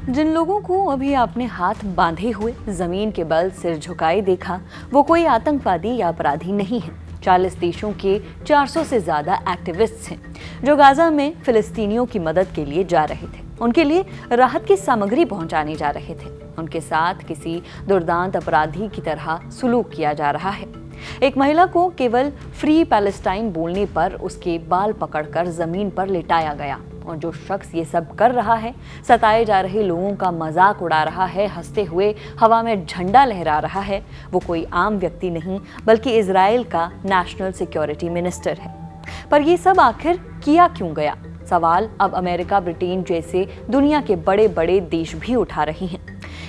जिन लोगों को अभी आपने हाथ बांधे हुए जमीन के बल सिर झुकाए देखा, वो कोई आतंकवादी या अपराधी नहीं है। 40 देशों के 400 से ज्यादा एक्टिविस्ट्स हैं जो गाजा में फिलिस्तीनियों की मदद के लिए जा रहे थे। उनके लिए राहत की सामग्री पहुंचाने जा रहे थे। उनके साथ किसी दुर्दांत अपराधी की तरह सुलूक किया जा रहा है। एक महिला को केवल फ्री पैलेस्टाइन बोलने पर उसके बाल पकड़कर जमीन पर लिटाया गया, और जो शख्स ये सब कर रहा है, सताए जा रहे लोगों का मजाक उड़ा रहा है, हंसते हुए हवा में झंडा लहरा रहा है, वो कोई आम व्यक्ति नहीं बल्कि इजराइल का नेशनल सिक्योरिटी मिनिस्टर है। पर ये सब आखिर किया क्यों गया? सवाल अब अमेरिका, ब्रिटेन जैसे दुनिया के बड़े बड़े देश भी उठा रहे हैं।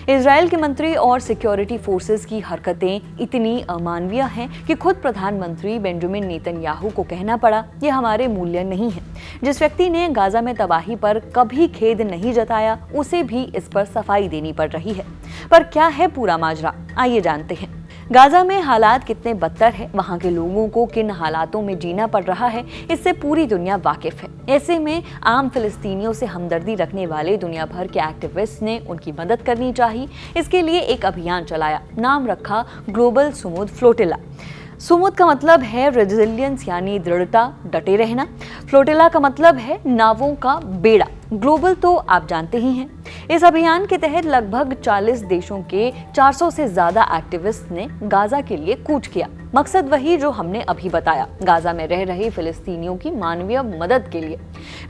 इजराइल के मंत्री और सिक्योरिटी फोर्सेस की हरकतें इतनी अमानवीय हैं कि खुद प्रधानमंत्री बेंजामिन नेतन्याहू को कहना पड़ा, ये हमारे मूल्य नहीं है। जिस व्यक्ति ने गाजा में तबाही पर कभी खेद नहीं जताया, उसे भी इस पर सफाई देनी पड़ रही है। पर क्या है पूरा माजरा? आइए जानते हैं। गाजा में हालात कितने बदतर है, वहां के लोगों को किन हालातों में जीना पड़ रहा है, इससे पूरी दुनिया वाकिफ है। ऐसे में आम फिलिस्तीनियों से हमदर्दी रखने वाले दुनिया भर के एक्टिविस्ट ने उनकी मदद करनी चाहिए। इसके लिए एक अभियान चलाया, नाम रखा ग्लोबल सुमुद फ्लोटिला। सुमुद का मतलब है रेजिलियंस यानी दृढ़ता, डटे रहना। फ्लोटिला का मतलब है नावों का बेड़ा। ग्लोबल तो आप जानते ही हैं। इस अभियान के तहत लगभग 40 देशों के 400 से ज्यादा एक्टिविस्ट ने गाजा के लिए कूच किया। मकसद वही जो हमने अभी बताया, गाजा में रह रहे फिलिस्तीनियों की मानवीय मदद के लिए।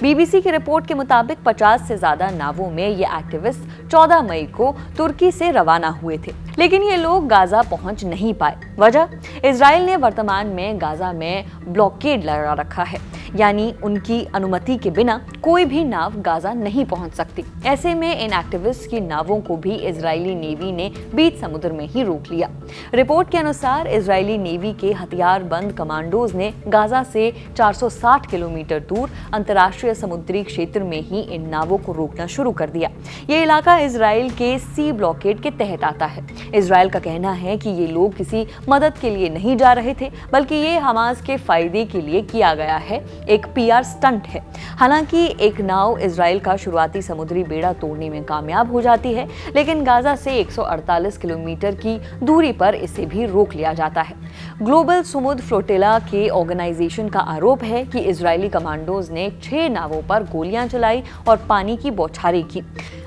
बीबीसी की रिपोर्ट के मुताबिक 50 से ज्यादा नावों में ये एक्टिविस्ट 14 मई को तुर्की से रवाना हुए थे, लेकिन ये लोग गाजा पहुंच नहीं पाए। वजह, इजराइल ने वर्तमान में गाजा में ब्लॉकेड लगा रखा है, यानी उनकी अनुमति के बिना कोई भी नाव गाजा नहीं पहुंच सकती। ऐसे में इन एक्टिविस्ट की नावों को भी इजरायली नेवी ने बीच समुद्र में ही रोक लिया। रिपोर्ट के अनुसार इजरायली नेवी के हथियारबंद कमांडोज ने गाजा से 460 किलोमीटर दूर अंतर्राष्ट्रीय समुद्री क्षेत्र में ही इन नावों को रोकना शुरू कर दिया। ये इलाका इजराइल के सी ब्लॉकेड के तहत आता है। इजराइल का कहना है कि ये लोग किसी मदद के लिए नहीं जा रहे थे, बल्कि ये हमास के फायदे के लिए किया गया है, एक पीआर स्टंट है। हालांकि एक नाव इजराइल का शुरुआती समुद्री बेड़ा तोड़ने में कामयाब हो जाती है, लेकिन गाजा से 148 किलोमीटर की दूरी पर इसे भी रोक लिया जाता है। ग्लोबल सुमुद फ्लोटिला के ऑर्गेनाइजेशन का आरोप है कि इजरायली कमांडोज ने 6 नावों पर गोलियां चलाई और पानी की बौछारें की।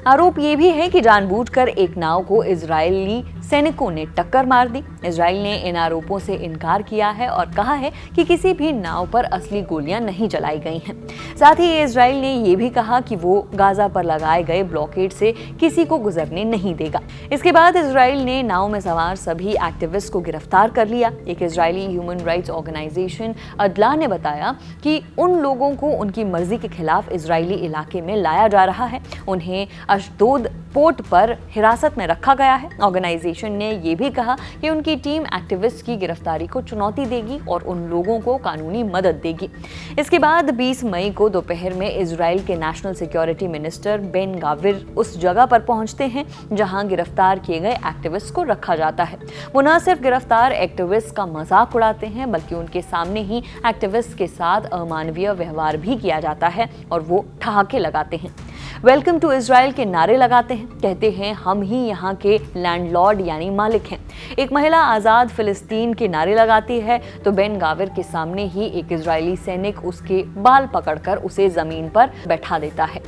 आरोप ये भी है कि जानबूझकर एक नाव को इजरायली सैनिकों ने टक्कर मार दी। इजराइल ने इन आरोपों से इनकार किया है और कहा है कि किसी भी नाव पर असली गोलियां नहीं चलाई गई हैं। साथ ही इजराइल ने यह भी कहा कि वो गाजा पर लगाए गए ब्लॉकेड से किसी को गुजरने नहीं देगा। इसके बाद इजराइल ने नाव में सवार सभी एक्टिविस्ट को गिरफ्तार कर लिया। एक इजरायली ह्यूमन राइट्स ऑर्गेनाइजेशन अदला ने बताया कि उन लोगों को उनकी मर्जी के खिलाफ इजरायली इलाके में लाया जा रहा है। उन्हें अशदोद पोर्ट पर हिरासत में रखा गया है। ऑर्गेनाइजेशन ने यह भी कहा कि उनकी टीम एक्टिविस्ट की गिरफ्तारी को चुनौती देगी और उन लोगों को कानूनी मदद देगी। इसके बाद 20 मई को दोपहर में इजराइल के नेशनल सिक्योरिटी मिनिस्टर बेन गाविर उस जगह पर पहुंचते हैं जहां गिरफ्तार किए गए एक्टिविस्ट को रखा जाता है। वो न सिर्फ गिरफ्तार एक्टिविस्ट का मजाक उड़ाते हैं, बल्कि उनके सामने ही एक्टिविस्ट के साथ अमानवीय व्यवहार भी किया जाता है और वो ठहाके लगाते हैं। वेलकम टू इजराइल के नारे लगाते हैं, कहते हैं हम ही यहाँ के लैंडलॉर्ड यानी मालिक हैं। एक महिला आज़ाद फिलिस्तीन के नारे लगाती है तो बेन गाविर के सामने ही एक इजरायली सैनिक उसके बाल पकड़कर उसे जमीन पर बैठा देता है।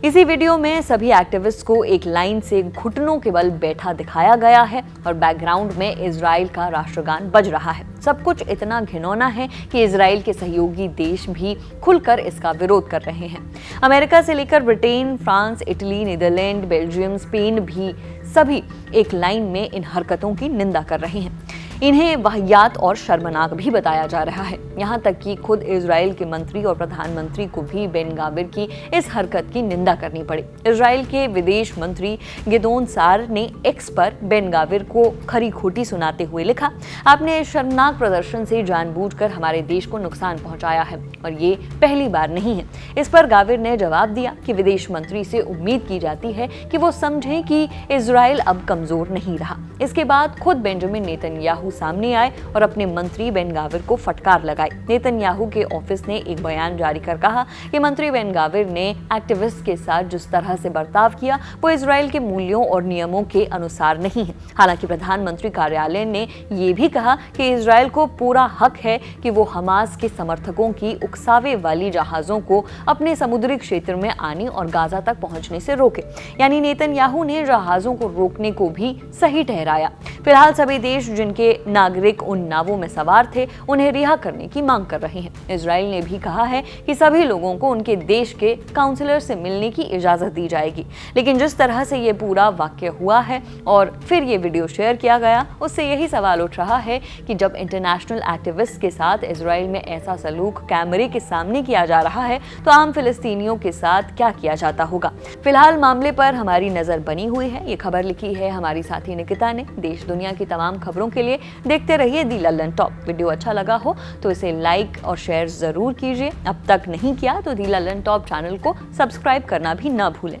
इसी वीडियो में सभी एक्टिविस्ट को एक लाइन से घुटनों के बल बैठा दिखाया गया है और बैकग्राउंड में इजराइल का राष्ट्रगान बज रहा है। सब कुछ इतना घिनौना है कि इजराइल के सहयोगी देश भी खुलकर इसका विरोध कर रहे हैं। अमेरिका से लेकर Britain, France, Italy, Netherland, Belgium, Spain भी सभी एक लाइन में इन हरकतों की निंदा कर रहे हैं। इन्हें वाहियात और शर्मनाक भी बताया जा रहा है। यहाँ तक कि खुद इजराइल के मंत्री और प्रधानमंत्री को भी बेन गाविर की इस हरकत की निंदा करनी पड़ी। इजराइल के विदेश मंत्री गिदोन सार ने एक्स पर बेन गाविर को खरी खोटी सुनाते हुए लिखा, आपने इस शर्मनाक प्रदर्शन से जानबूझकर हमारे देश को नुकसान पहुंचाया है और ये पहली बार नहीं है। इस पर गाविर ने जवाब दिया कि विदेश मंत्री से उम्मीद की जाती है कि वो समझें कि इजराइल अब कमजोर नहीं रहा। इसके बाद खुद बेंजामिन नेतन्याहू नेतन्याहू सामने आए और अपने मंत्री बेन गाविर को फटकार लगाई। नेतन्याहू के ऑफिस ने एक बयान जारी कर कहा कि मंत्री बेन गाविर ने एक्टिविस्ट के साथ जिस तरह से बर्ताव किया वो इजराइल के मूल्यों और नियमों के अनुसार नहीं है। हालांकि प्रधानमंत्री कार्यालय ने यह भी कहा कि इजराइल को पूरा हक है कि वो हमास के समर्थकों की उकसावे वाली जहाजों को अपने समुद्री क्षेत्र में आने और गाजा तक पहुंचने से रोके। यानी नेतन्याहू ने जहाजों को रोकने को भी सही ठहराया। फिलहाल सभी देश जिनके नागरिक उन नावों में सवार थे उन्हें रिहा करने की मांग कर रहे हैं। इजराइल ने भी कहा है कि सभी लोगों को उनके देश के काउंसलर से मिलने की इजाजत दी जाएगी। लेकिन जिस तरह से ये पूरा वाक्य हुआ है और फिर ये वीडियो शेयर किया गया, उससे यही सवाल उठ रहा है कि जब इंटरनेशनल एक्टिविस्ट के साथ इजराइल में ऐसा सलूक कैमरे के सामने किया जा रहा है तो आम फिलिस्तीनियों के साथ क्या किया जाता होगा। फिलहाल मामले पर हमारी नजर बनी हुई है। ये खबर लिखी है हमारी साथी निकिता ने। देश दुनिया की तमाम खबरों के लिए देखते रहिए दी लल्लन टॉप। वीडियो अच्छा लगा हो तो इसे लाइक और शेयर जरूर कीजिए। अब तक नहीं किया तो दी लल्लन टॉप चैनल को सब्सक्राइब करना भी ना भूलें।